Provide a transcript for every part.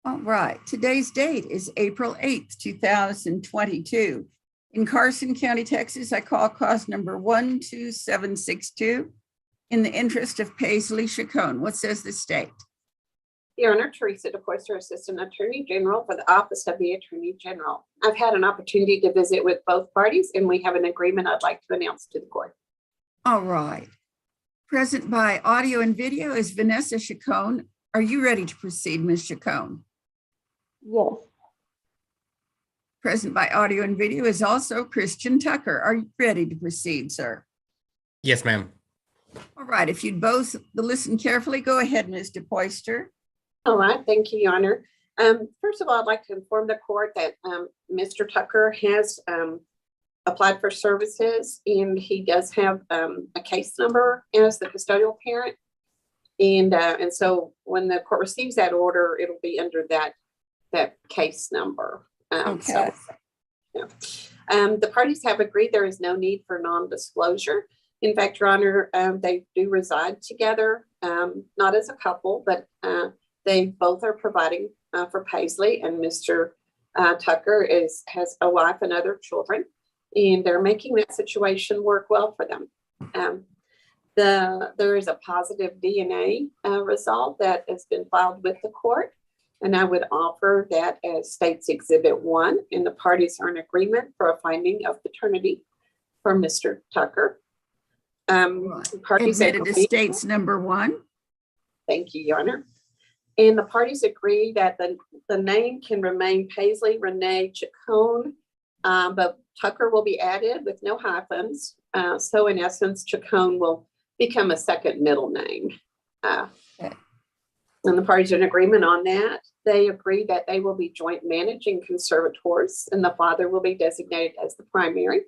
All right, today's date is April 8th, 2022. In Carson County, Texas, I call cause number 12762 in the interest of Paisley Chacon. What says the state? Your Honor, Teresa DePoyster, Assistant Attorney General for the Office of the Attorney General. I've had an opportunity to visit with both parties, and we have an agreement I'd like to announce to the court. All right. Present by audio and video is Vanessa Chacon. Are you ready to proceed, Ms. Chacon? Yes. Present by audio and video is also Christian Tucker. Are you ready to proceed, sir? Yes, ma'am. All right. If you'd both listen carefully, go ahead, Ms. DePoyster. All right, thank you, Your Honor. First of all, I'd like to inform the court that Mr. Tucker has applied for services, and he does have a case number as the custodial parent. And so when the court receives that order, it'll be under that case number. Okay. The parties have agreed there is no need for non-disclosure. In fact, Your Honor, they do reside together, not as a couple, but they both are providing for Paisley, and Mr. Tucker has a wife and other children, and they're making that situation work well for them. There is a positive DNA result that has been filed with the court, and I would offer that as State's Exhibit 1, and the parties are in agreement for a finding of paternity for Mr. Tucker. Parties admitted to State's number 1. Thank you, Your Honor. And the parties agree that the name can remain Paisley Renee Chacon, but Tucker will be added with no hyphens. So in essence, Chacon will become a second middle name. Okay. And the parties are in agreement on that. They agree that they will be joint managing conservators, and the father will be designated as the primary.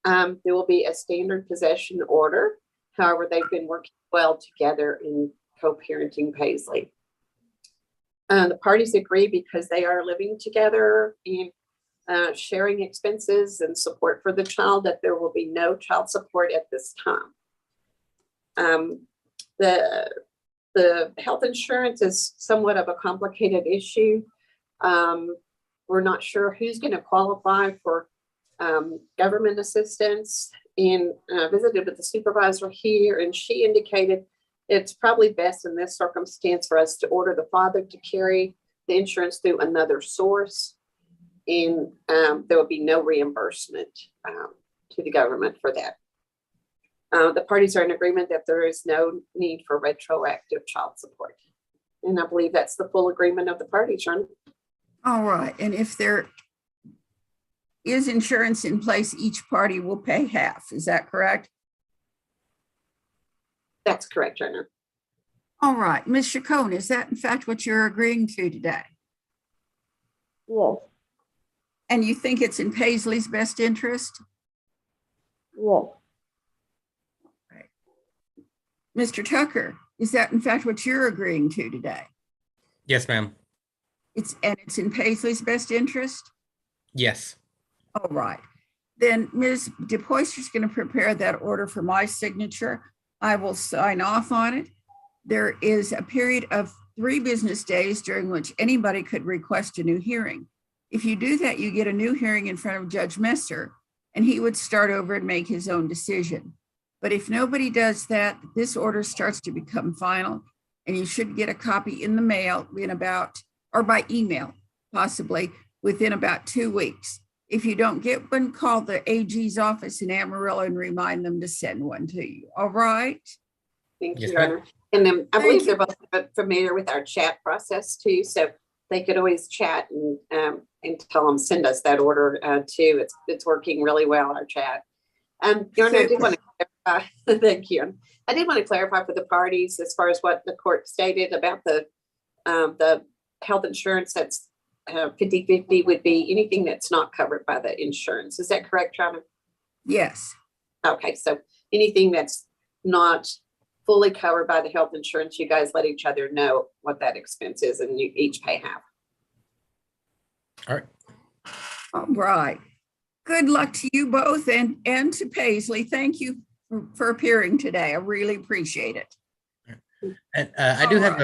There will be a standard possession order. However, they've been working well together in co-parenting Paisley. The parties agree because they are living together and sharing expenses and support for the child that there will be no child support at this time. The health insurance is somewhat of a complicated issue. We're not sure who's going to qualify for government assistance, and visited with the supervisor here, and she indicated it's probably best in this circumstance for us to order the father to carry the insurance through another source, and there will be no reimbursement to the government for that. The parties are in agreement that there is no need for retroactive child support, and I believe that's the full agreement of the parties, John. All right. And if there is insurance in place, each party will pay half. Is that correct? That's correct, Your Honor. All right. Ms. Chacon, is that in fact what you're agreeing to today? Yes. And you think it's in Paisley's best interest? Yes. Right. Mr. Tucker, is that in fact what you're agreeing to today? Yes, ma'am. It's in Paisley's best interest? Yes. All right. Then Ms. DePoyster is going to prepare that order for my signature. I will sign off on it. There is a period of 3 business days during which anybody could request a new hearing. If you do that, you get a new hearing in front of Judge Messer, and he would start over and make his own decision. But if nobody does that, this order starts to become final, and you should get a copy in the mail or by email, possibly within about 2 weeks. If you don't get one, call the AG's office in Amarillo and remind them to send one to you. All right? Thank you, Yes, Your ma'am. Honor. And then I believe you. they're both familiar with our chat process too, so they could always chat and tell them, send us that order too. It's working really well, our chat. Your Honor, I did want to clarify, thank you. I did want to clarify for the parties as far as what the court stated about the health insurance that's 50-50 would be anything that's not covered by the insurance. Is that correct, John? Yes. Okay, so anything that's not fully covered by the health insurance, you guys let each other know what that expense is, and you each pay half. All right. All right. Good luck to you both and to Paisley. Thank you for appearing today. I really appreciate it. And I do have